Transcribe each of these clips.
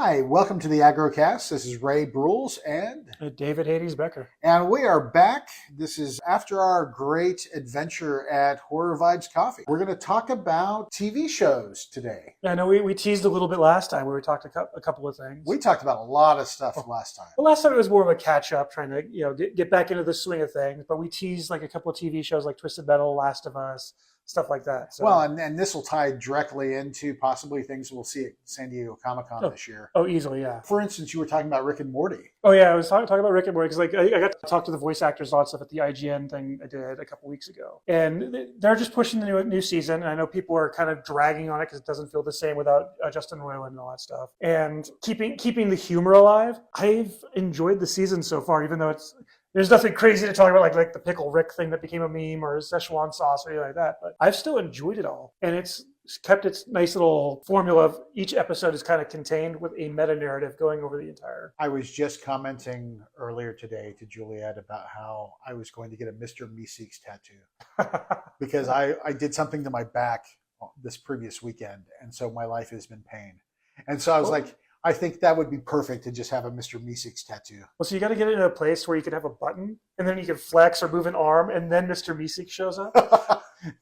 Hi, welcome to the AggroCast. This is Ray Bruels and David Hades Becker. And we are back. This is after our great adventure at Horror Vibes Coffee. We're going to talk about TV shows today. Yeah, I know we teased a little bit last time where we talked a couple of things. We talked about a lot of stuff last time. Well, last time it was more of a catch-up, trying to get back into the swing of things. But we teased like a couple of TV shows like Twisted Metal, Last of Us, stuff like that. So. Well, and this will tie directly into possibly things we'll see at San Diego Comic-Con this year. Oh, easily, yeah. For instance, you were talking about Rick and Morty. Oh, yeah, I was talking about Rick and Morty because I got to talk to the voice actors and all that stuff at the IGN thing I did a couple weeks ago. And they're just pushing the new season. And I know people are kind of dragging on it because it doesn't feel the same without Justin Roiland and all that stuff. And keeping the humor alive. I've enjoyed the season so far, even though there's nothing crazy to talk about, like the Pickle Rick thing that became a meme or Szechuan sauce or anything like that. But I've still enjoyed it all. And it's kept its nice little formula of each episode is kind of contained with a meta-narrative going over the entire. I was just commenting earlier today to Juliet about how I was going to get a Mr. Meeseeks tattoo because I did something to my back this previous weekend. And so my life has been pain. And so I was like, I think that would be perfect to just have a Mr. Meeseeks tattoo. Well, so you got to get it in a place where you can have a button, and then you can flex or move an arm, and then Mr. Meeseeks shows up.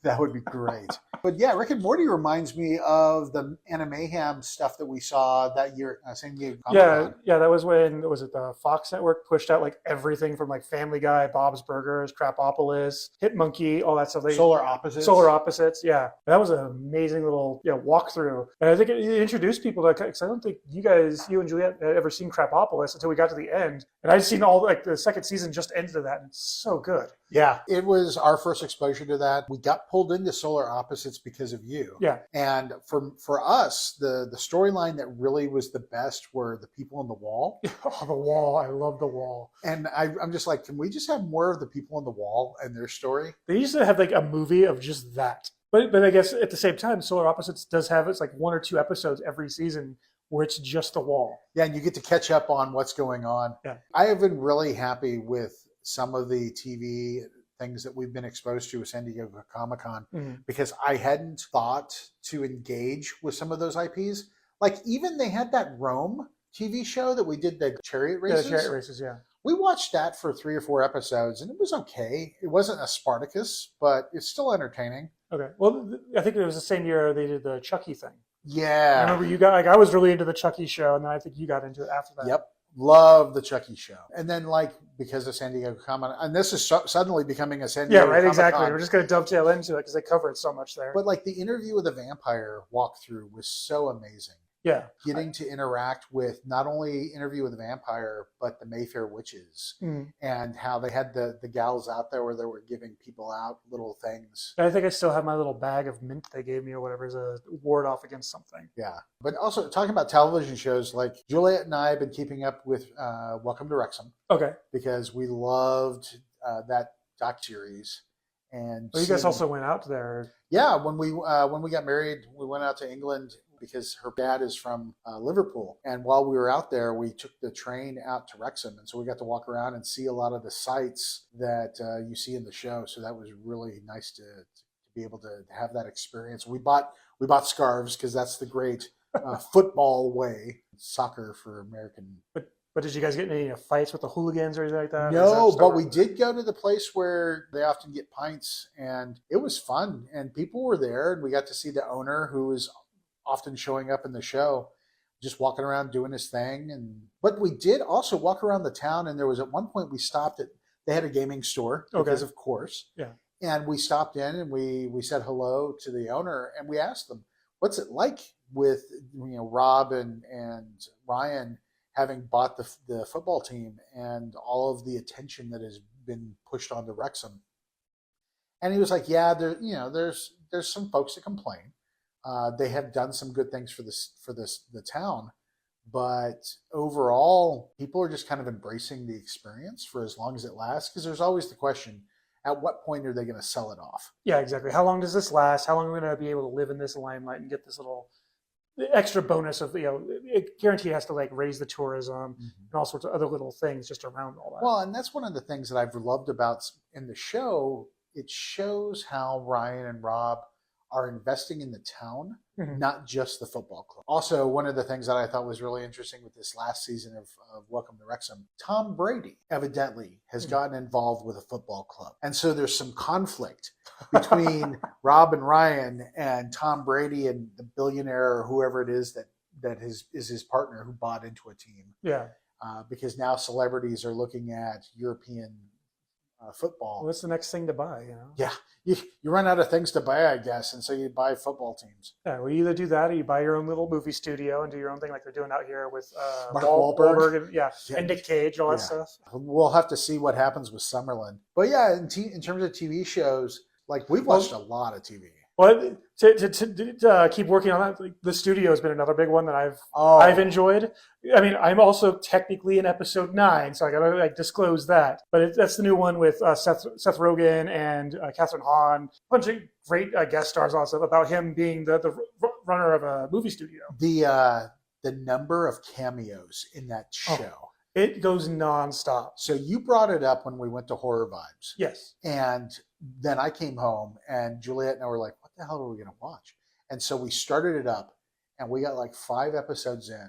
That would be great. But yeah, Rick and Morty reminds me of the Animayhem stuff that we saw that year at San Diego Comic-Con. Yeah, that was when, the Fox Network pushed out like everything from like Family Guy, Bob's Burgers, Crapopolis, Hit Monkey, all that stuff. Solar Opposites, yeah. That was an amazing little walkthrough. And I think it introduced people to, because I don't think you and Juliet had ever seen Crapopolis until we got to the end. And I'd seen the second season just ended of that, and it's so good. Yeah, it was our first exposure to that. We got pulled into Solar Opposites because of you. Yeah. And for us, the storyline that really was the best were the people on the wall. Oh, the wall. I love the wall. And I'm just like, can we just have more of the people on the wall and their story? They used to have like a movie of just that. But I guess at the same time, Solar Opposites does have it's like 1 or 2 episodes every season where it's just the wall. Yeah, and you get to catch up on what's going on. Yeah. I have been really happy with some of the TV things that we've been exposed to with San Diego Comic-Con because I hadn't thought to engage with some of those IPs. Like even they had that Rome TV show that we did, the chariot races. Yeah, the chariot races, yeah. We watched that for 3 or 4 episodes and it was okay. It wasn't a Spartacus, but it's still entertaining. Okay. Well, I think it was the same year they did the Chucky thing. Yeah. I remember you got, I was really into the Chucky show, and then I think you got into it after that. Yep. Love the Chucky show. And then because of San Diego Comic-Con, and this is suddenly becoming a San Diego Comic-Con. Yeah, right, Comic-Con. exactly. We're just going to dovetail into it because they cover it so much there. But the interview with the vampire walkthrough was so amazing. Yeah. Getting to interact with not only Interview with the Vampire, but the Mayfair Witches and how they had the gals out there where they were giving people out little things. And I think I still have my little bag of mint they gave me or whatever as a ward off against something. Yeah. But also talking about television shows, like Juliet and I have been keeping up with Welcome to Wrexham. Okay. Because we loved that doc series. And you guys also went out there. Yeah. When we got married, we went out to England because her dad is from Liverpool. And while we were out there, we took the train out to Wrexham. And so we got to walk around and see a lot of the sights that you see in the show. So that was really nice to be able to have that experience. We bought scarves because that's the great football way, soccer for American. But did you guys get in any fights with the hooligans or anything like that? No, but we did go to the place where they often get pints. And it was fun. And people were there. And we got to see the owner who was often showing up in the show, just walking around doing his thing. But we did also walk around the town, and there was at one point we stopped at, they had a gaming store, because of course. Yeah. And we stopped in and we said hello to the owner, and we asked them, what's it like with Rob and Ryan having bought the football team and all of the attention that has been pushed onto Wrexham? And he was like, yeah, there's some folks that complain. They have done some good things for the town, but overall, people are just kind of embracing the experience for as long as it lasts. Because there's always the question: at what point are they going to sell it off? Yeah, exactly. How long does this last? How long are we going to be able to live in this limelight and get this little extra bonus of it guarantee has to raise the tourism and all sorts of other little things just around all that. Well, and that's one of the things that I've loved about in the show. It shows how Ryan and Rob are investing in the town, Mhm. not just the football club. Also, one of the things that I thought was really interesting with this last season of Welcome to Wrexham, Tom Brady evidently has gotten involved with a football club. And so there's some conflict between Rob and Ryan and Tom Brady and the billionaire or whoever it is that is his partner who bought into a team. Yeah. Because now celebrities are looking at European football. Well, what's the next thing to buy? You know. Yeah, you run out of things to buy, I guess, and so you buy football teams. Yeah, well, you either do that or you buy your own little movie studio and do your own thing like they're doing out here with Mark Wahlberg. And, and Nick Cage, all that stuff. We'll have to see what happens with Summerlin. But yeah, in terms of TV shows, like we've watched a lot of TV. Well, to keep working on that, the studio has been another big one that I've enjoyed. I mean, I'm also technically in episode 9, so I gotta disclose that. But that's the new one with Seth Rogen and Catherine Hahn, a bunch of great guest stars also about him being the runner of a movie studio. The number of cameos in that show. It goes nonstop. So you brought it up when we went to Horror Vibes. Yes. And then I came home and Juliet and I were like, what the hell are we going to watch? And so we started it up and we got like 5 episodes in.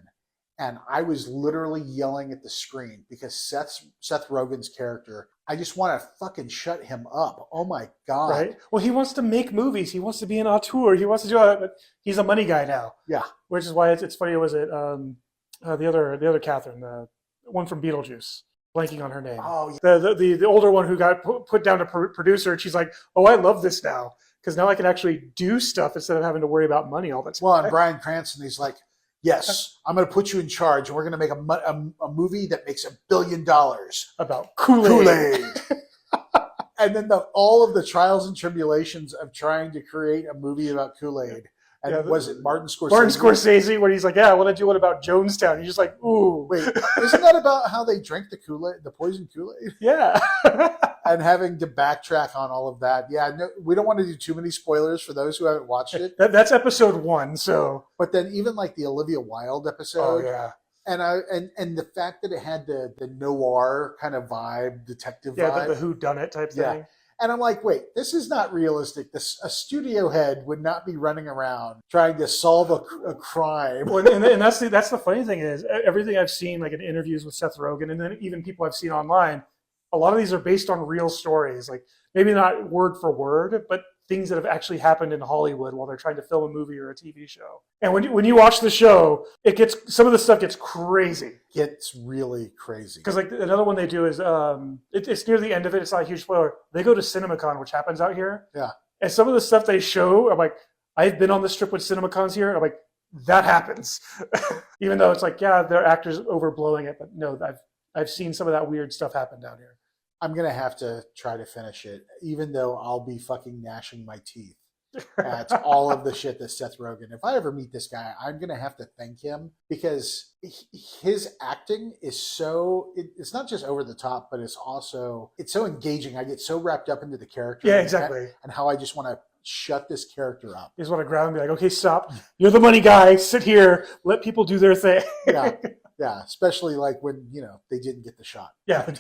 And I was literally yelling at the screen because Seth Rogen's character, I just want to fucking shut him up. Oh my God. Right. Well, he wants to make movies. He wants to be an auteur. He wants to do it, but he's a money guy now. Yeah. Which is why it's funny. Was it the other Catherine, the one from Beetlejuice, blanking on her name. Oh, yeah. The older one who got put down to producer, and she's like, "Oh, I love this now because now I can actually do stuff instead of having to worry about money all the time." Well, and Bryan Cranston, he's like, "Yes, I'm going to put you in charge, and we're going to make a movie that makes $1 billion about Kool-Aid." And then all of the trials and tribulations of trying to create a movie about Kool-Aid. And was it Martin Scorsese? Martin Scorsese, when he's like, "Yeah, I want to do one about Jonestown." You're just like, "Ooh, wait, isn't that about how they drink the Kool-Aid, the poison Kool-Aid?" Yeah. And having to backtrack on all of that. Yeah, no, we don't want to do too many spoilers for those who haven't watched it. That's episode 1. So, but then even like the Olivia Wilde episode. Oh yeah. And the fact that it had the noir kind of vibe, detective vibe. Yeah, the whodunit type thing. And I'm like, wait, this is not realistic. A studio head would not be running around trying to solve a crime. Well, and that's the funny thing is everything I've seen like in interviews with Seth Rogen and then even people I've seen online, a lot of these are based on real stories. Like maybe not word for word, but things that have actually happened in Hollywood while they're trying to film a movie or a TV show. And when you watch the show, some of the stuff gets crazy. Gets really crazy. Because like another one they do is it's near the end of it. It's not a huge spoiler. They go to CinemaCon, which happens out here. Yeah. And some of the stuff they show, I'm like, I've been on the strip with CinemaCons here. I'm like, that happens. Even though it's like, yeah, they're actors overblowing it, but no, I've seen some of that weird stuff happen down here. I'm going to have to try to finish it, even though I'll be fucking gnashing my teeth at all of the shit that Seth Rogen. If I ever meet this guy, I'm going to have to thank him because his acting is it's not just over the top, but it's so engaging. I get so wrapped up into the character. Yeah, exactly. And how I just want to shut this character up. You just want to grab him and be like, okay, stop. You're the money guy. Sit here. Let people do their thing. Yeah. Yeah, especially like when, they didn't get the shot. Yeah.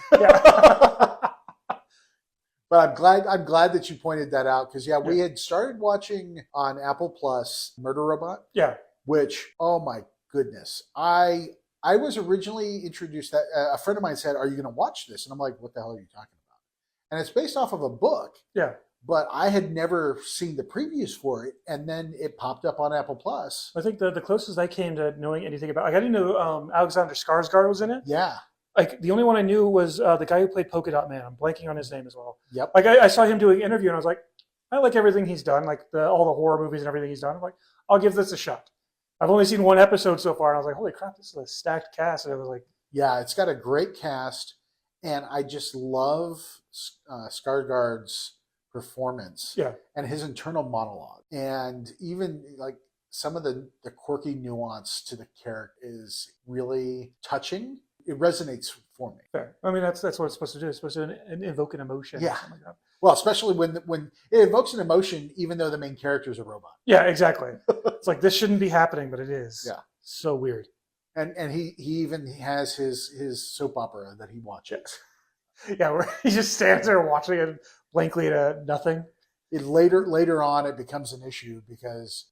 But I'm glad that you pointed that out because we had started watching on Apple Plus Murderbot. Yeah. Which, oh my goodness. I was originally introduced that a friend of mine said, "Are you going to watch this?" And I'm like, "What the hell are you talking about?" And it's based off of a book. Yeah. But I had never seen the previews for it, and then it popped up on Apple Plus. I think the closest I came to knowing anything about, I didn't know Alexander Skarsgård was in it. Yeah. Like the only one I knew was the guy who played Polka Dot Man. I'm blanking on his name as well. Yep. Like I saw him doing an interview, and I was like, I like everything he's done, like all the horror movies and everything he's done. I'm like, I'll give this a shot. I've only seen 1 episode so far, and I was like, holy crap, this is a stacked cast. And I was like, yeah, it's got a great cast, and I just love Skarsgård's performance and his internal monologue, and even like some of the quirky nuance to the character is really touching. It resonates for me. Fair. I mean, that's what it's supposed to do. It's supposed to invoke an emotion. Yeah. Or something like that. Well, especially when it evokes an emotion, even though the main character is a robot. Yeah, exactly. It's like this shouldn't be happening, but it is. Yeah. So weird. And he even has his soap opera that he watches. Yeah, where he just stands there watching it blankly to nothing. Later on, it becomes an issue because,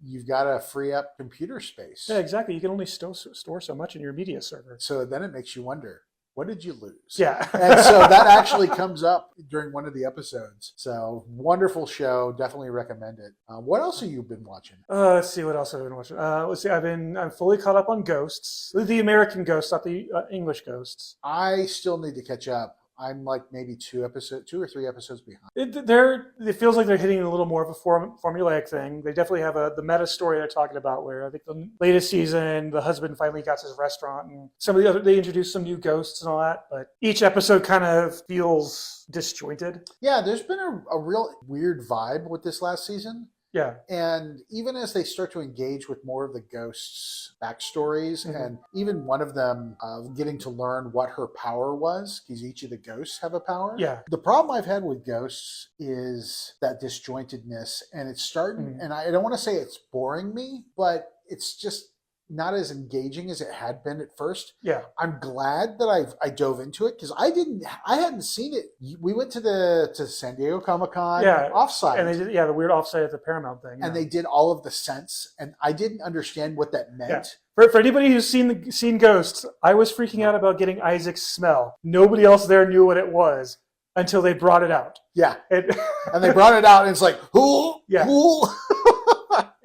you've got to free up computer space. Yeah, exactly. You can only store so much in your media server. So then it makes you wonder, what did you lose? Yeah. And so that actually comes up during one of the episodes. So wonderful show. Definitely recommend it. What else have you been watching? Let's see what else I've been watching. Let's see. I'm fully caught up on Ghosts, the American Ghosts, not the English Ghosts. I still need to catch up. I'm like maybe 2 or 3 episodes behind. It feels like they're hitting a little more of a formulaic thing. They definitely have the meta story they're talking about, where I think the latest season, the husband finally got his restaurant, and some of the other, they introduced some new ghosts and all that. But each episode kind of feels disjointed. Yeah, there's been a real weird vibe with this last season. Yeah. And even as they start to engage with more of the ghosts' backstories, and even one of them getting to learn what her power was, because each of the ghosts have a power. Yeah. The problem I've had with ghosts is that disjointedness, and it's starting, and I don't want to say it's boring me, but it's just not as engaging as it had been at first. Yeah. I'm glad that I dove into it because I hadn't seen it. We went to San Diego Comic-Con offsite. And they did the weird offsite at the Paramount thing. And they did all of the scents, and I didn't understand what that meant. Yeah. For anybody who's seen Ghosts, I was freaking out about getting Isaac's smell. Nobody else there knew what it was until they brought it out. Yeah. And they brought it out, and it's like, ooh, yeah. Ooh.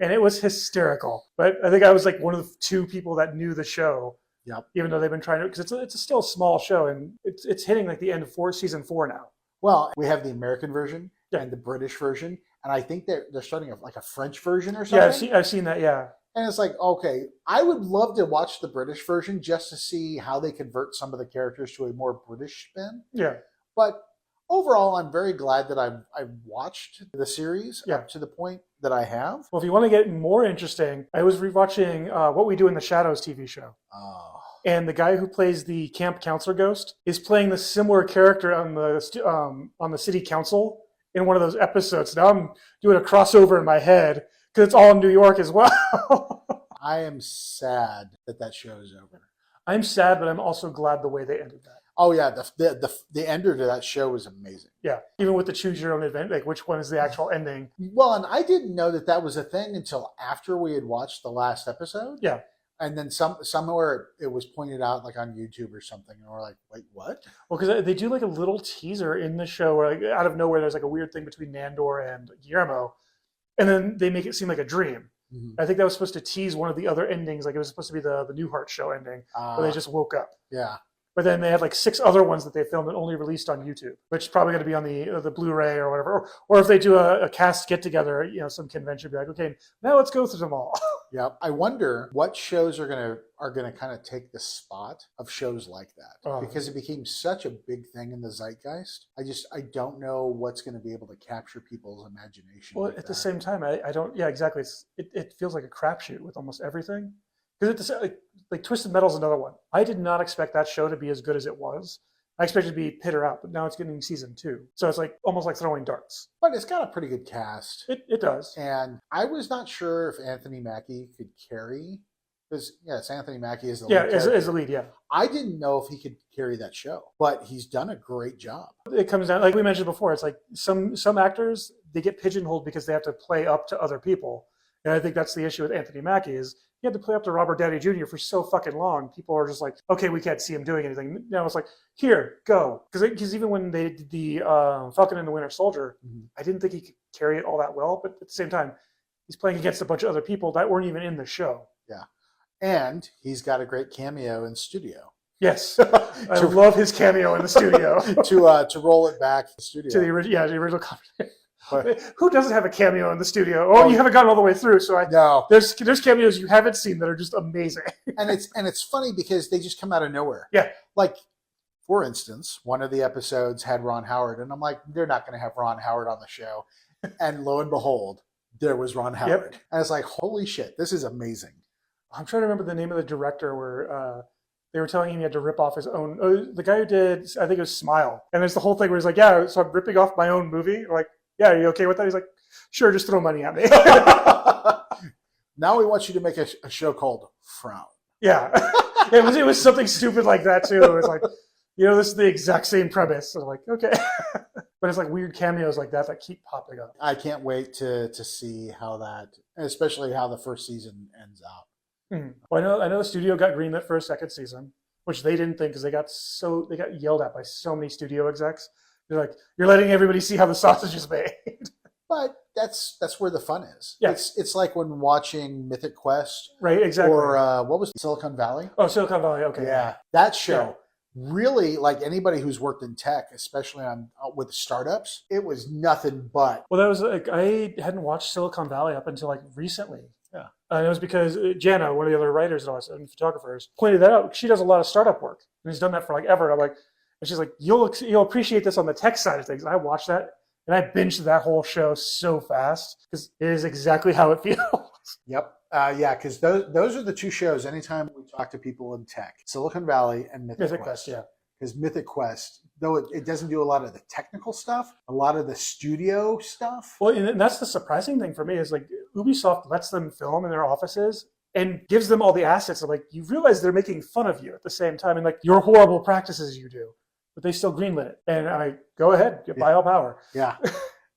And it was hysterical. But I think I was like one of the 2 people that knew the show. Yep. Even though they've been trying to, because it's still a small show, and it's hitting like the end of season 4 now. Well, we have the American version and the British version, and I think they're starting like a French version or something. Yeah, I've seen that. Yeah. And it's like, okay, I would love to watch the British version just to see how they convert some of the characters to a more British spin. Yeah. But overall, I'm very glad that I've watched the series up to the point that I have. Well, if you want to get more interesting, I was rewatching What We Do in the Shadows TV show. Oh. And the guy who plays the camp counselor ghost is playing the similar character on the city council in one of those episodes. Now I'm doing a crossover in my head because it's all in New York as well. I am sad that show is over. I'm sad, but I'm also glad the way they ended that. Oh yeah, the ender to that show was amazing. Yeah, even with the choose your own event, like which one is the actual ending? Well, and I didn't know that was a thing until after we had watched the last episode. Yeah, and then somewhere it was pointed out, like on YouTube or something, and we're like, wait, what? Well, because they do like a little teaser in the show where, like, out of nowhere, there's like a weird thing between Nandor and Guillermo, and then they make it seem like a dream. I think that was supposed to tease one of the other endings, like it was supposed to be the Newhart show ending, where they just woke up. Yeah. But then they had like 6 other ones that they filmed and only released on YouTube, which is probably going to be on the Blu-ray or whatever. Or if they do a cast get together, some convention, be like, okay, now let's go through them all. Yeah, I wonder what shows are gonna kind of take the spot of shows like that, because it became such a big thing in the zeitgeist. I don't know what's going to be able to capture people's imagination. Well, at the same time, I don't. Yeah, exactly. It feels like a crapshoot with almost everything. Because like Twisted Metal's another one. I did not expect that show to be as good as it was. I expected it to be pit or out, but now it's getting season 2. So it's like almost like throwing darts. But it's got a pretty good cast. It does. And I was not sure if Anthony Mackie could carry, because yes, Anthony Mackie is the lead. Yeah, as the lead. Yeah. I didn't know if he could carry that show, but he's done a great job. It comes down, like we mentioned before, it's like some actors, they get pigeonholed because they have to play up to other people. And I think that's the issue with Anthony Mackie is he had to play up to Robert Downey Jr. for so fucking long. People are just like, okay, we can't see him doing anything. Now it's like, here, go. Because even when they did the Falcon and the Winter Soldier, I didn't think he could carry it all that well. But at the same time, he's playing against a bunch of other people that weren't even in the show. Yeah. And he's got a great cameo in studio. Yes. I love his cameo in the studio. to roll it back to the studio. To the original comedy. Who doesn't have a cameo in the studio? Oh, you haven't gotten all the way through, so no. There's cameos you haven't seen that are just amazing. and it's funny because they just come out of nowhere. Yeah. Like, for instance, one of the episodes had Ron Howard, and I'm like, they're not going to have Ron Howard on the show. And lo and behold, there was Ron Howard. Yep. And it's like, holy shit, this is amazing. I'm trying to remember the name of the director where they were telling him he had to rip off his own. The guy who did, I think it was Smile. And there's the whole thing where he's like, yeah, so I'm ripping off my own movie. We're like, yeah, are you okay with that? He's like, sure, just throw money at me. Now we want you to make a show called Frown. Yeah. It was something stupid like that, too. It was like, this is the exact same premise. So I'm like, okay. But it's like weird cameos like that keep popping up. I can't wait to see how that, especially how the first season ends out. Well, I know the studio got greenlit for a second season, which they didn't think because they got yelled at by so many studio execs. They're like, you're letting everybody see how the sausage is made. But that's where the fun is. Yeah. It's like when watching Mythic Quest. Right, exactly. Or what was it, Silicon Valley? Oh, Silicon Valley, okay. Yeah. That show, really, like anybody who's worked in tech, especially with startups, it was nothing but. Well, that was like, I hadn't watched Silicon Valley up until like recently. Yeah. And it was because Jana, one of the other writers and photographers, pointed that out. She does a lot of startup work, and he's done that for like ever. And I'm like, and she's like, you'll appreciate this on the tech side of things. And I watched that, and I binged that whole show so fast because it is exactly how it feels. Yep. Yeah, because those are the two shows. Anytime we talk to people in tech, Silicon Valley and Mythic Quest. Yeah. Because Mythic Quest, though it doesn't do a lot of the technical stuff, a lot of the studio stuff. Well, and that's the surprising thing for me is like Ubisoft lets them film in their offices and gives them all the assets. Of like, you realize they're making fun of you at the same time and like your horrible practices you do, but they still greenlit it. And I go ahead, by all power. Yeah.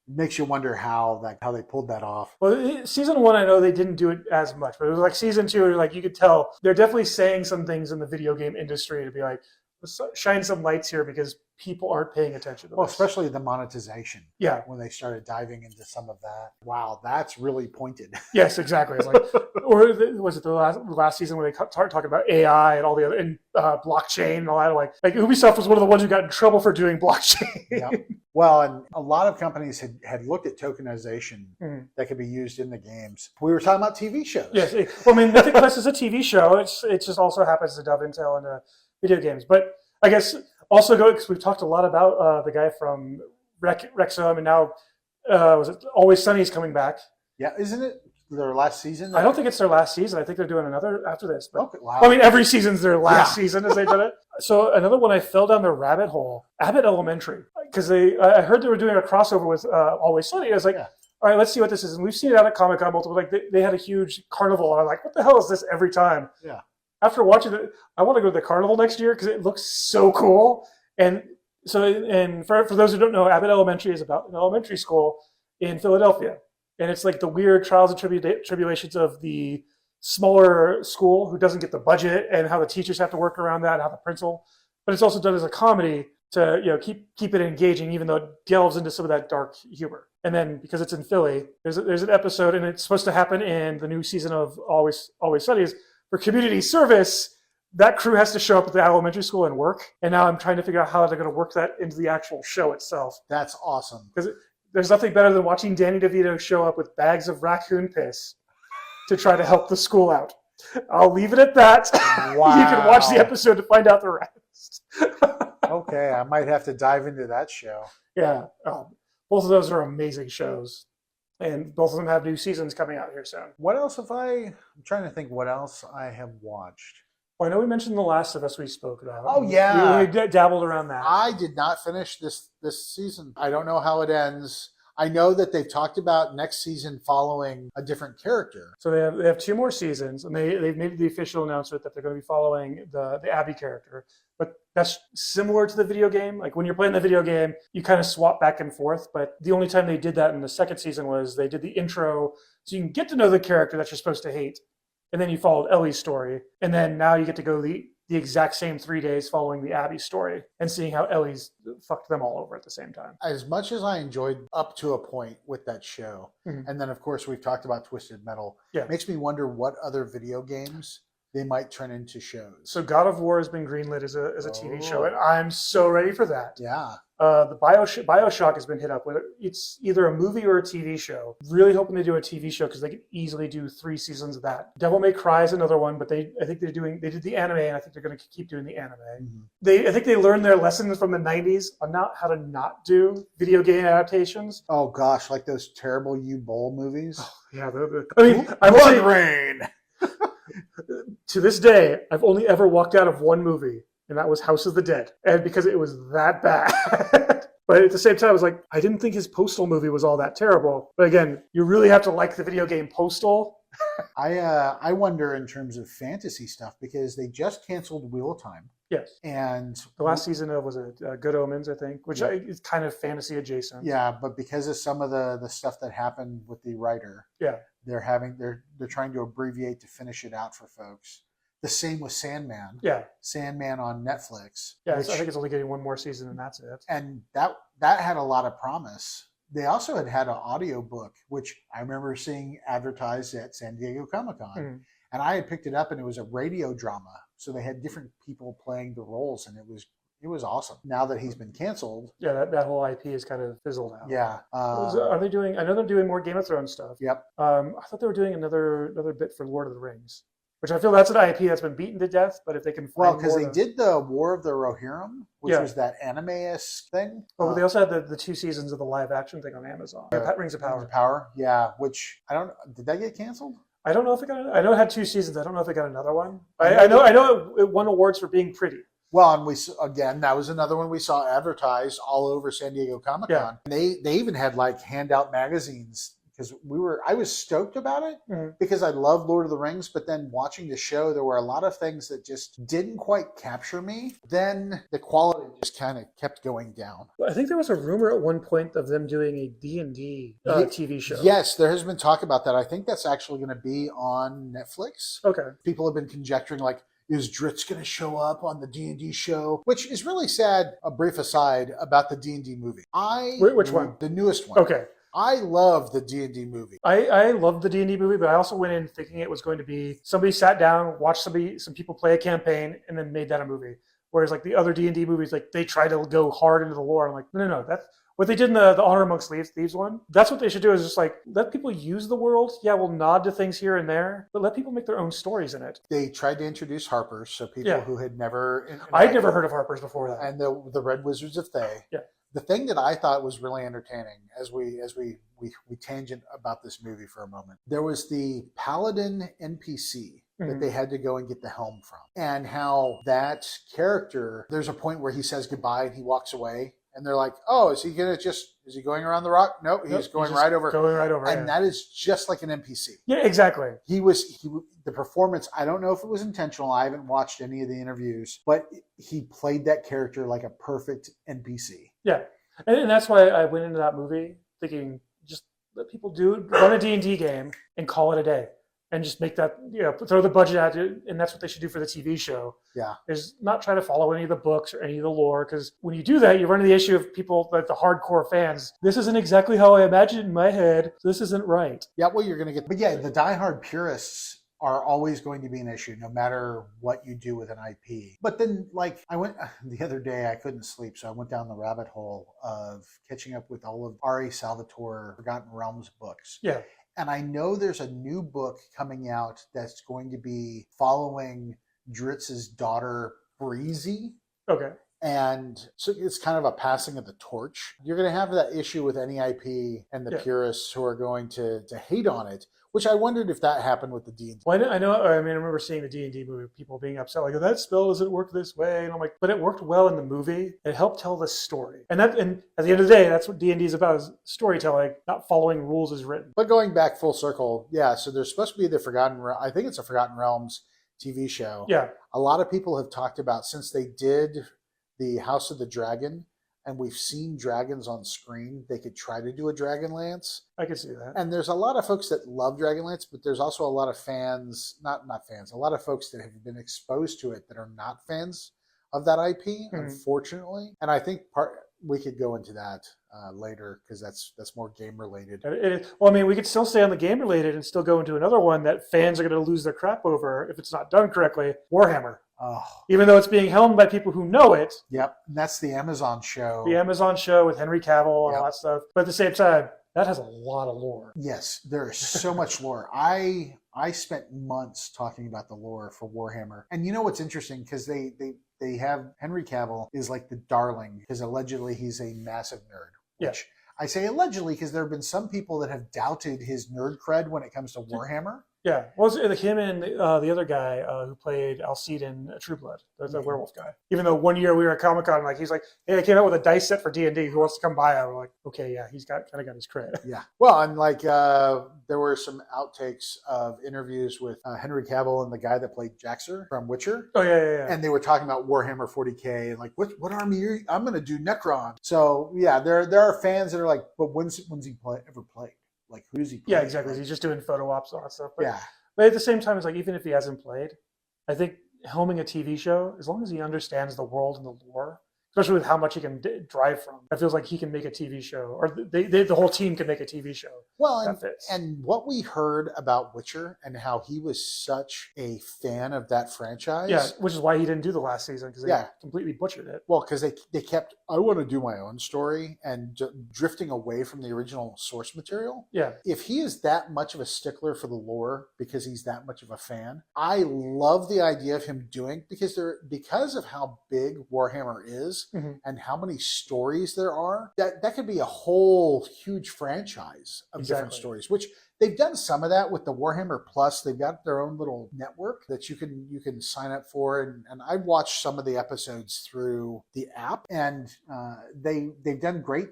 Makes you wonder how they pulled that off. Well, season 1, I know they didn't do it as much, but it was like season 2, like you could tell they're definitely saying some things in the video game industry to be like, let's shine some lights here because people aren't paying attention to this. Especially the monetization. Yeah. When they started diving into some of that. Wow, that's really pointed. Yes, exactly. It's like, or was it the last season where they started talking about AI and all the other, and blockchain and all that? Like Ubisoft was one of the ones who got in trouble for doing blockchain. Yep. Well, and a lot of companies had looked at tokenization that could be used in the games. We were talking about TV shows. Yes. Well, I mean, Mythic Quest is a TV show. It just also happens to dovetail into video games. But I guess also because we've talked a lot about the guy from Wrexham, and now was it Always Sunny is coming back? Yeah, isn't it their last season? I don't think it's their last season. I think they're doing another after this. But, okay, wow. I mean, every season's their last season as they did it. So another one I fell down the rabbit hole, Abbott Elementary, because I heard they were doing a crossover with Always Sunny. I was like, all right, let's see what this is. And we've seen it out at Comic-Con multiple. Like they had a huge carnival, and I'm like, what the hell is this every time? Yeah. After watching it, I want to go to the carnival next year because it looks so cool. And so, and for those who don't know, Abbott Elementary is about an elementary school in Philadelphia. And it's like the weird trials and tribulations of the smaller school who doesn't get the budget and how the teachers have to work around that, and how the principal. But it's also done as a comedy to keep it engaging, even though it delves into some of that dark humor. And then because it's in Philly, there's an episode, and it's supposed to happen in the new season of Always Sunny. For community service, that crew has to show up at the elementary school and work. And now I'm trying to figure out how they're going to work that into the actual show itself. That's awesome. Because there's nothing better than watching Danny DeVito show up with bags of raccoon piss to try to help the school out. I'll leave it at that. Wow. You can watch the episode to find out the rest. Okay, I might have to dive into that show. Yeah. Both of those are amazing shows. And both of them have new seasons coming out here soon. What else I'm trying to think what else I have watched. Well, I know we mentioned The Last of Us we spoke about. Oh, yeah. We dabbled around that. I did not finish this season. I don't know how it ends. I know that they've talked about next season following a different character. So they have 2 more seasons, and they've made the official announcement that they're going to be following the Abby character. But that's similar to the video game. Like when you're playing the video game, you kind of swap back and forth. But the only time they did that in the second season was they did the intro, so you can get to know the character that you're supposed to hate. And then you followed Ellie's story. And then now you get to go the exact same 3 days following the Abby story and seeing how Ellie's fucked them all over at the same time. As much as I enjoyed up to a point with that show, and then of course we've talked about Twisted Metal, it makes me wonder what other video games they might turn into shows. So God of War has been greenlit as a TV show, and I'm so ready for that. Yeah. The BioShock has been hit up with it. It's either a movie or a TV show. Really hoping to do a TV show because they could easily do 3 seasons of that. Devil May Cry is another one, but I think they did the anime, and I think they're going to keep doing the anime. I think they learned their lessons from the 90s on how to not do video game adaptations. Oh gosh, like those terrible U-Bowl movies. Oh, yeah, I mean, Blood Rain. To this day, I've only ever walked out of one movie, and that was House of the Dead, and because it was that bad. But at the same time, I was like, I didn't think his Postal movie was all that terrible. But again, you really have to like the video game Postal. I wonder in terms of fantasy stuff, because they just canceled Wheel of Time. Yes. And the last season of was it Good Omens, I think, which is kind of fantasy adjacent. Yeah, but because of some of the stuff that happened with the writer, they're trying to abbreviate to finish it out for folks. The same with Sandman. Yeah. Sandman on Netflix. Yeah, I think it's only getting one more season and that's it. And that had a lot of promise. They also had an audio book, which I remember seeing advertised at San Diego Comic-Con. Mm-hmm. And I had picked it up, and it was a radio drama. So they had different people playing the roles, and it was awesome. Now that he's been canceled. Yeah, that whole IP is kind of fizzled out. Yeah. Are they doing, I know they're doing more Game of Thrones stuff. Yep. I thought they were doing another bit for Lord of the Rings, which I feel that's an IP that's been beaten to death, but if they can find because they did the War of the Rohirrim, which was that anime-esque thing. Oh, but they also had the 2 seasons of the live action thing on Amazon. Rings of Power. Yeah, which did that get canceled? I don't know if it got. I know it had 2 seasons. I don't know if it got another one. I know it won awards for being pretty. Well, and that was another one we saw advertised all over San Diego Comic-Con. Yeah. They even had like handout magazines because I was stoked about it because I love Lord of the Rings, but then watching the show, there were a lot of things that just didn't quite capture me. Then the quality just kind of kept going down. I think there was a rumor at one point of them doing a D&D TV show. Yes, there has been talk about that. I think that's actually going to be on Netflix. Okay. People have been conjecturing like, is Dritz going to show up on the D&D show? Which is really sad. A brief aside about the D&D movie. Which one? The newest one. Okay. I love the D&D movie. I loved the D&D movie, but I also went in thinking it was going to be somebody sat down, watched some people play a campaign, and then made that a movie. Whereas like the other D&D movies, like they try to go hard into the lore. I'm like, no, that's what they did in the Honor Amongst Thieves one. That's what they should do, is just like let people use the world. Yeah, we'll nod to things here and there, but let people make their own stories in it. They tried to introduce Harpers, so people who had never... I'd never heard of Harpers before that. And the Red Wizards of Thay. Yeah. The thing that I thought was really entertaining as we tangent about this movie for a moment, there was the Paladin NPC that they had to go and get the helm from, and how that character, there's a point where he says goodbye and he walks away, and they're like, oh, is he going around the rock? Nope, he's going right over. Going right over. And that is just like an NPC. Yeah, exactly. The performance, I don't know if it was intentional. I haven't watched any of the interviews, but he played that character like a perfect NPC. Yeah. And that's why I went into that movie thinking, just let people run a D&D game and call it a day. And just make that, throw the budget at it, and that's what they should do for the TV show. Yeah. Is not try to follow any of the books or any of the lore, because when you do that, you run into the issue of people, like the hardcore fans. This isn't exactly how I imagined it in my head. So this isn't right. Yeah, well, you're going to get... But yeah, the diehard purists are always going to be an issue, no matter what you do with an IP. But then, like, I went... The other day, I couldn't sleep, so I went down the rabbit hole of catching up with all of R.A. Salvatore Forgotten Realms books. Yeah. And I know there's a new book coming out that's going to be following Dritz's daughter, Breezy. Okay. And so it's kind of a passing of the torch. You're going to have that issue with any IP and the purists who are going to hate on it, which I wondered if that happened with the D&D. Well, I remember seeing the D&D movie, people being upset, like, that spell doesn't work this way. And I'm like, but it worked well in the movie. It helped tell the story. And at the end of the day, that's what D&D is about, is storytelling, not following rules as written. But going back full circle, so there's supposed to be I think it's a Forgotten Realms TV show. Yeah. A lot of people have talked about, since they did the House of the Dragon, and we've seen dragons on screen, they could try to do a Dragonlance. I could see that. And there's a lot of folks that love Dragonlance, but there's also a lot of fans, not fans, a lot of folks that have been exposed to it that are not fans of that IP, unfortunately. And I think we could go into that later, because that's more game related. We could still stay on the game related and still go into another one that fans are going to lose their crap over if it's not done correctly. Warhammer. Oh. Even though it's being helmed by people who know it. Yep. And that's the Amazon show. The Amazon show with Henry Cavill and all that stuff. But at the same time, that has a lot of lore. Yes, there is so much lore. I spent months talking about the lore for Warhammer. And you know what's interesting? Because they have Henry Cavill is like the darling, because allegedly he's a massive nerd. Which I say allegedly because there have been some people that have doubted his nerd cred when it comes to Warhammer. Yeah, well, it's like him and the other guy who played Alcide in True Blood, the werewolf guy. Even though one year we were at Comic-Con, like he's like, "Hey, I came out with a dice set for D&D. Who wants to come by?" I'm like, "Okay, yeah, he's kind of got his cred." Yeah. Well, and like there were some outtakes of interviews with Henry Cavill and the guy that played Jaxer from Witcher. Oh yeah. And they were talking about Warhammer 40K and like, what army are you? I'm going to do Necron. So yeah, there are fans that are like, but when's he ever played? Like, who does he play? Yeah, exactly. He's just doing photo ops and all that stuff. But, Yeah. But at the same time, it's like, even if he hasn't played, I think helming a TV show, as long as he understands the world and the lore, especially with how much he can drive from, it feels like he can make a TV show, or the whole team can make a TV show. Well, and what we heard about Witcher and how he was such a fan of that franchise. Yeah, which is why he didn't do the last season, because they completely butchered it. Well, because they kept, I want to do my own story, and drifting away from the original source material. Yeah. If he is that much of a stickler for the lore because he's that much of a fan, I love the idea of him doing, because of how big Warhammer is, and how many stories there are, that could be a whole huge franchise of different stories, which they've done some of that with the Warhammer Plus. They've got their own little network that you can sign up for, and I watched some of the episodes through the app, and they've done great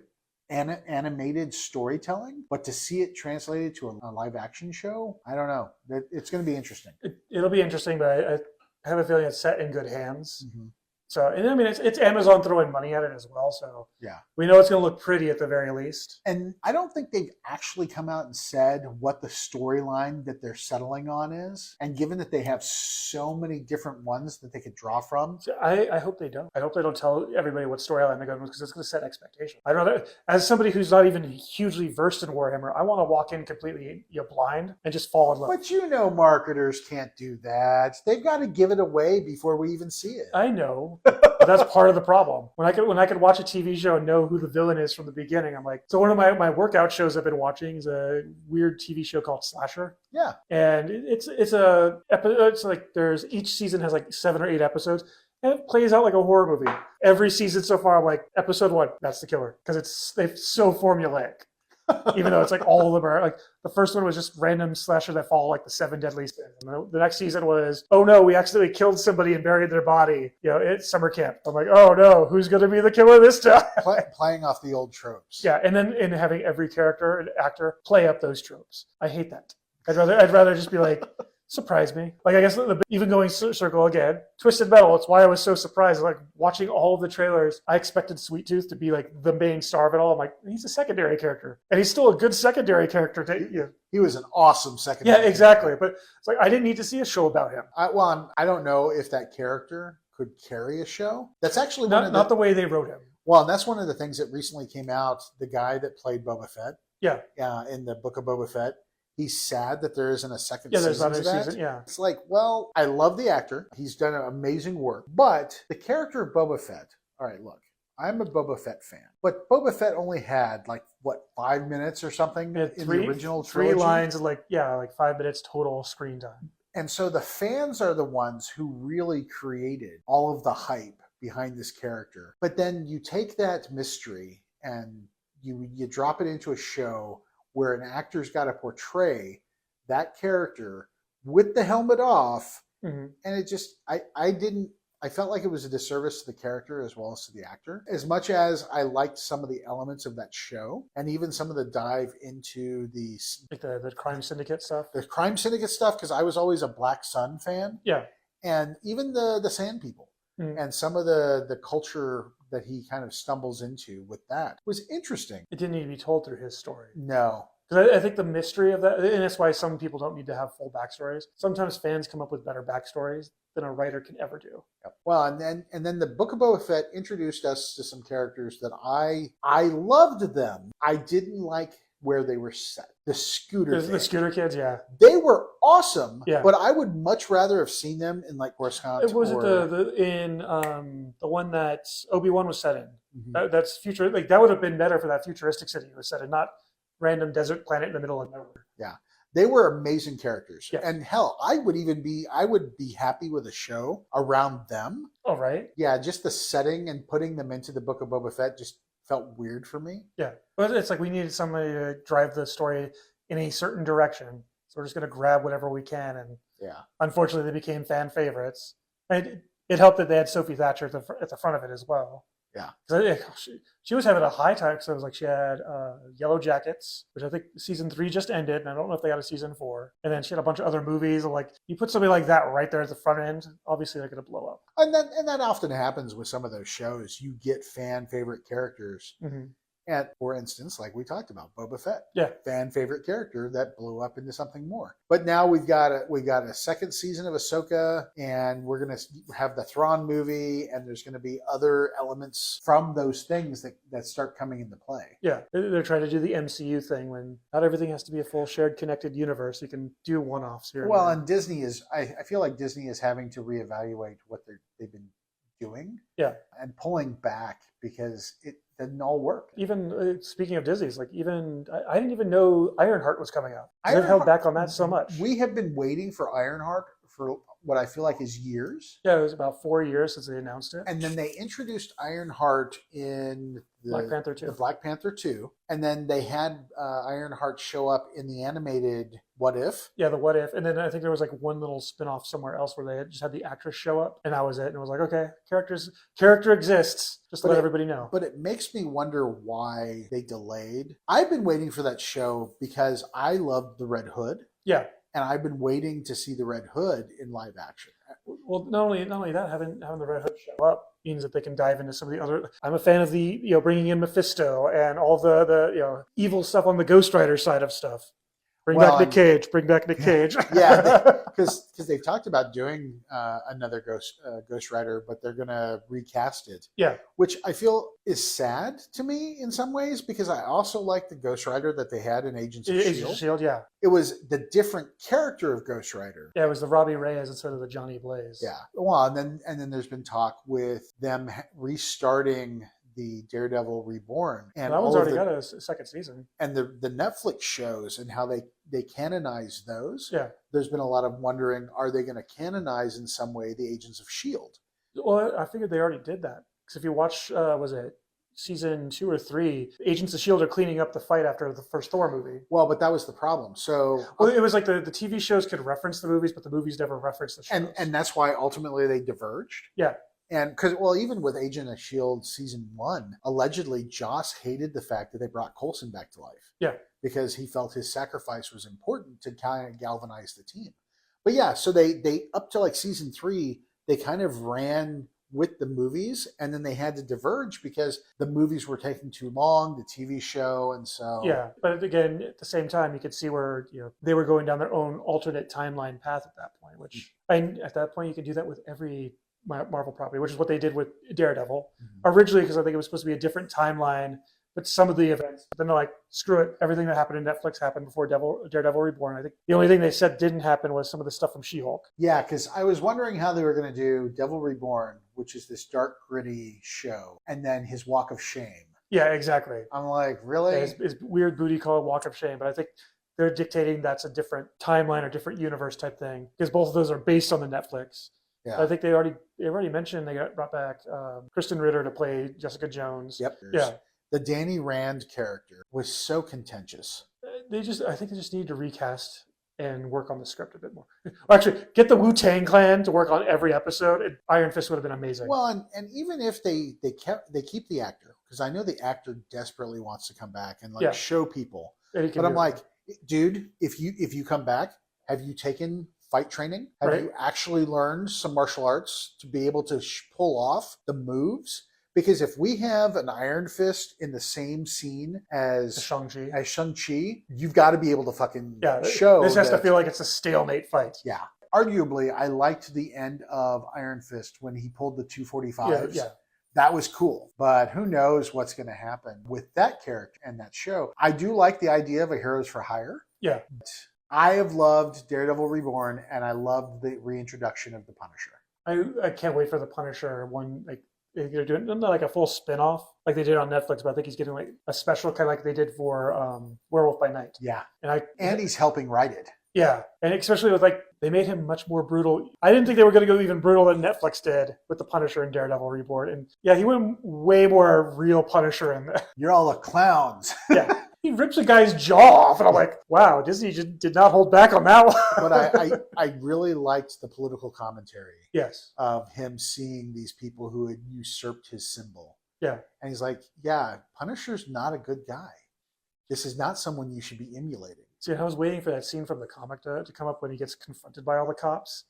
animated storytelling, but to see it translated to a live action show, I don't know. It's going to be interesting. It'll be interesting, but I have a feeling it's set in good hands. So, and I mean, it's Amazon throwing money at it as well. So yeah, we know it's going to look pretty at the very least. And I don't think they've actually come out and said what the storyline that they're settling on is. And given that they have so many different ones that they could draw from, so I hope they don't. I hope they don't tell everybody what storyline they're going with, because it's going to set expectations. I don't know. As somebody who's not even hugely versed in Warhammer, I want to walk in completely blind and just fall in love. But you know, marketers can't do that. They've got to give it away before we even see it. I know. But that's part of the problem. When I could watch a TV show and know who the villain is from the beginning, I'm like, so one of my workout shows I've been watching is a weird TV show called Slasher. Yeah. And it's like each season has like 7 or 8 episodes. And it plays out like a horror movie. Every season so far, I'm like, episode 1, that's the killer. Because it's so formulaic. Even though it's like all of them are like, the first one was just random slasher that follow like the 7 deadly sins. And the next season was, oh no, we accidentally killed somebody and buried their body. You know, it's summer camp. I'm like, oh no, who's going to be the killer this time? Playing off the old tropes. Yeah, and then having every character and actor play up those tropes. I hate that. I'd rather just be like, surprise me. Like, I guess even going circle again, Twisted Metal, it's why I was so surprised. Like, watching all of the trailers, I expected Sweet Tooth to be like the main star of it all. I'm like, he's a secondary character. And he's still a good secondary character. He was an awesome secondary Yeah, exactly. But it's like, I didn't need to see a show about him. I don't know if that character could carry a show. That's actually not the way they wrote him. Well, and that's one of the things that recently came out. The guy that played Boba Fett. Yeah. In the Book of Boba Fett. He's sad that there isn't a second season. Yeah, there's not a season, yeah. It's like, well, I love the actor. He's done amazing work. But the character of Boba Fett, all right, look, I'm a Boba Fett fan. But Boba Fett only had, 5 minutes or something in the original trilogy? 3 lines of, 5 minutes total screen time. And so the fans are the ones who really created all of the hype behind this character. But then you take that mystery and you drop it into a show where an actor's got to portray that character with the helmet off. And it just, I felt like it was a disservice to the character as well as to the actor. As much as I liked some of the elements of that show, and even some of the dive into the crime syndicate stuff. The crime syndicate stuff, because I was always a Black Sun fan. Yeah. And even the Sand People. And some of the culture that he kind of stumbles into with that was interesting. It didn't need to be told through his story. No. Because I think the mystery of that, and that's why some people don't need to have full backstories. Sometimes fans come up with better backstories than a writer can ever do. Yep. Well, and then the Book of Boba Fett introduced us to some characters that I loved them. I didn't like where they were set. The scooter kids, yeah. They were awesome, yeah. But I would much rather have seen them in Coruscant. Was it the one that Obi-Wan was set in? That's future. That would have been better for that futuristic city he was set in, not random desert planet in the middle of nowhere. Yeah. They were amazing characters. Yes. And hell, I would be happy with a show around them. Oh, right. Yeah, just the setting and putting them into the Book of Boba Fett just felt weird for me. Yeah. But it's like we needed somebody to drive the story in a certain direction. So we're just going to grab whatever we can. And Yeah. unfortunately, they became fan favorites. And it helped that they had Sophie Thatcher at the front of it as well. Yeah. She was having a high time because it was like she had Yellow Jackets, which I think season 3 just ended, and I don't know if they got a season 4. And then she had a bunch of other movies. Like you put something like that right there at the front end, obviously they're going to blow up. And that often happens with some of those shows. You get fan favorite characters. Mm-hmm. And for instance, like we talked about, Boba Fett, fan favorite character that blew up into something more. But now we've got a second season of Ahsoka, and we're gonna have the Thrawn movie, and there's gonna be other elements from those things that start coming into play. Yeah, they're trying to do the MCU thing when not everything has to be a full shared connected universe. You can do one-offs here. Well, and Disney is, I feel like Disney is having to reevaluate what they've been doing. Yeah, and pulling back because it didn't all work. Even speaking of Disney's, like even I didn't even know Ironheart was coming out. They've held back on that so much. We have been waiting for Ironheart for what I feel like is years. Yeah, it was about 4 years since they announced it. And then they introduced Ironheart in Black Panther 2. The Black Panther 2. And then they had Ironheart show up in the animated What If. Yeah, the What If. And then I think there was like one little spinoff somewhere else where they just had the actress show up, and that was it. And it was like, okay, character exists. Just to let everybody know. But it makes me wonder why they delayed. I've been waiting for that show because I loved the Red Hood. Yeah. And I've been waiting to see the Red Hood in live action. Well, not only that, having the Red Hood show up means that they can dive into some of the other. I'm a fan of the bringing in Mephisto and all the evil stuff on the Ghost Rider side of stuff. Bring back Nick Cage. Yeah, because they've talked about doing another Ghost Rider, but they're going to recast it. Yeah. Which I feel is sad to me in some ways, because I also like the Ghost Rider that they had in Agents of S.H.I.E.L.D. Yeah. It was the different character of Ghost Rider. Yeah, it was the Robbie Reyes instead of the Johnny Blaze. Yeah. Well, and then there's been talk with them restarting the Daredevil Reborn, and that one's already got a second season. And the Netflix shows and how they canonize those. Yeah, there's been a lot of wondering: are they going to canonize in some way the Agents of S.H.I.E.L.D.? Well, I figured they already did that, because if you watch, was it season 2 or 3? Agents of S.H.I.E.L.D. are cleaning up the fight after the first Thor movie. Well, but that was the problem. So, well, it was like the TV shows could reference the movies, but the movies never referenced the shows, and that's why ultimately they diverged. Yeah. And because, well, even with Agent of S.H.I.E.L.D. season 1, allegedly Joss hated the fact that they brought Coulson back to life. Yeah. Because he felt his sacrifice was important to kind of galvanize the team. But yeah, so they up to like season 3, they kind of ran with the movies, and then they had to diverge because the movies were taking too long, the TV show, and so... Yeah, but again, at the same time, you could see where they were going down their own alternate timeline path at that point, which at that point you can do that with every Marvel property, which is what they did with Daredevil originally, because I think it was supposed to be a different timeline, but some of the events, but then they're like, screw it, everything that happened in Netflix happened before Daredevil Reborn. I think the only thing they said didn't happen was some of the stuff from She-Hulk. Yeah, because I was wondering how they were going to do Devil Reborn, which is this dark, gritty show, and then his Walk of Shame. Yeah, exactly. I'm like, really? Yeah, his weird booty called Walk of Shame, but I think they're dictating that's a different timeline or different universe type thing, because both of those are based on the Netflix. Yeah. I think they already mentioned they brought back Kristen Ritter to play Jessica Jones. Yep. Yeah. The Danny Rand character was so contentious. I think they just need to recast and work on the script a bit more. Actually, get the Wu-Tang Clan to work on every episode. Iron Fist would have been amazing. Well, and even if they keep the actor, because I know the actor desperately wants to come back and show people. But I'm like, dude, if you come back, have you taken fight training? Have you actually learned some martial arts to be able to pull off the moves? Because if we have an Iron Fist in the same scene as Shang-Chi, you've got to be able to fucking show. This has to feel like it's a stalemate fight. Yeah. Arguably, I liked the end of Iron Fist when he pulled the 245s. Yeah. That was cool. But who knows what's going to happen with that character and that show. I do like the idea of a Heroes for Hire. Yeah. I have loved Daredevil Reborn, and I loved the reintroduction of the Punisher. I can't wait for the Punisher one. Like they're doing like a full spin-off like they did on Netflix, but I think he's getting like a special kind of like they did for Werewolf by Night. Yeah. And he's helping write it. Yeah. And especially with they made him much more brutal. I didn't think they were going to go even brutal than Netflix did with the Punisher and Daredevil Reborn. And yeah, he went way more real Punisher in there. You're all the clowns. Yeah. He rips a guy's jaw off, and I'm like, wow, Disney just did not hold back on that one. But I really liked the political commentary Yes. of him seeing these people who had usurped his symbol. Yeah. And he's like, yeah, Punisher's not a good guy. This is not someone you should be emulating. See, I was waiting for that scene from the comic to come up when he gets confronted by all the cops.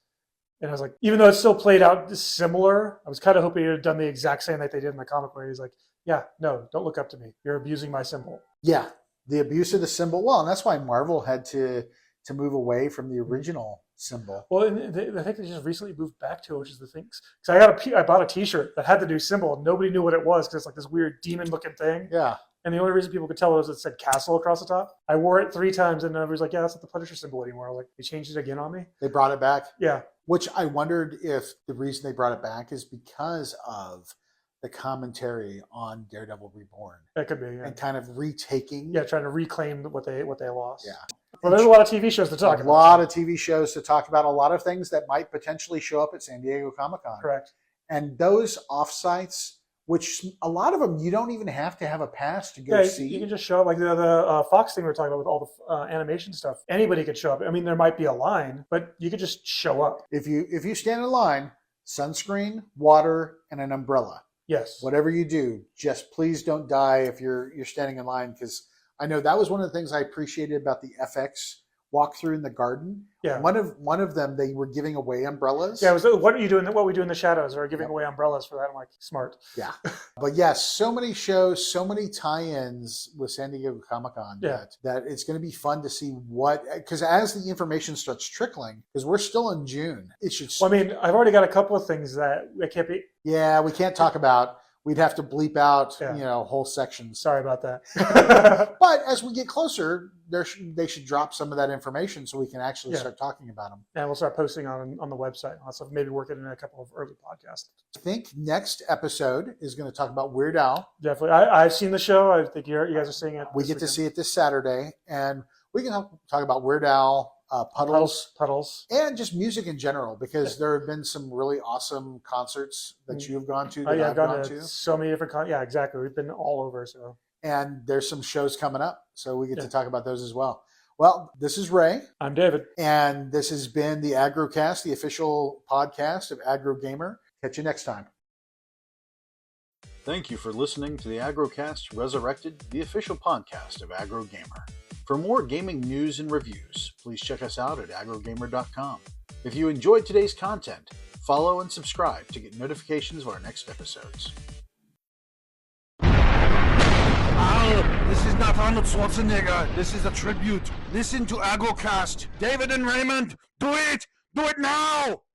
And I was like, even though it still played out similar, I was kind of hoping he had done the exact same like they did in the comic, where he's like, yeah, no, don't look up to me. You're abusing my symbol. Yeah, the abuse of the symbol. Well, and that's why Marvel had to move away from the original symbol. Well, and I think they just recently moved back to it, which is the things. Because I bought a T-shirt that had the new symbol, and nobody knew what it was because it's like this weird demon-looking thing. Yeah. And the only reason people could tell it was it said castle across the top. I wore it 3 times, and everybody's like, yeah, that's not the Punisher symbol anymore. I was like, they changed it again on me? They brought it back? Yeah. Which I wondered if the reason they brought it back is because of the commentary on Daredevil Reborn. That could be, yeah. And kind of retaking. Yeah, trying to reclaim what they lost. Yeah. Well, there's a lot of TV shows to talk about. A lot of TV shows to talk about, a lot of things that might potentially show up at San Diego Comic-Con. Correct. And those offsites, which a lot of them you don't even have to have a pass to go see. You can just show up, like the Fox thing we were talking about with all the animation stuff. Anybody could show up. I mean, there might be a line, but you could just show up. If you stand in line, sunscreen, water, and an umbrella. Yes. Whatever you do, just please don't die if you're standing in line, because I know that was one of the things I appreciated about the FX walkthrough in the garden. Yeah. One of them, they were giving away umbrellas. Yeah, it was what are you doing? What we do in the shadows, or giving away umbrellas for that. I'm like, smart. Yeah. But yes, so many shows, so many tie-ins with San Diego Comic-Con that it's going to be fun to see because as the information starts trickling, because we're still in June, it should. Well, I mean, I've already got a couple of things that I can't be. Yeah, we can't talk about. We'd have to bleep out, whole sections. Sorry about that. But as we get closer, they should drop some of that information so we can actually start talking about them. And we'll start posting on the website. Also, maybe work it in a couple of early podcasts. I think next episode is going to talk about Weird Al. Definitely. I've seen the show. I think you guys are seeing it. We get to see it this Saturday. And we can talk about Weird Al, Puddles, and just music in general, because there have been some really awesome concerts that you have gone to. I've gone to so many different yeah, exactly. We've been all over. So, and there's some shows coming up, so we get to talk about those as well. Well, this is Ray. I'm David, and this has been the AggroCast, the official podcast of AggroGamer. Catch you next time. Thank you for listening to the AggroCast Resurrected, the official podcast of AggroGamer. For more gaming news and reviews, please check us out at AggroGamer.com. If you enjoyed today's content, follow and subscribe to get notifications of our next episodes. This is not Arnold Schwarzenegger. This is a tribute. Listen to AggroCast. David and Raymond, do it! Do it now!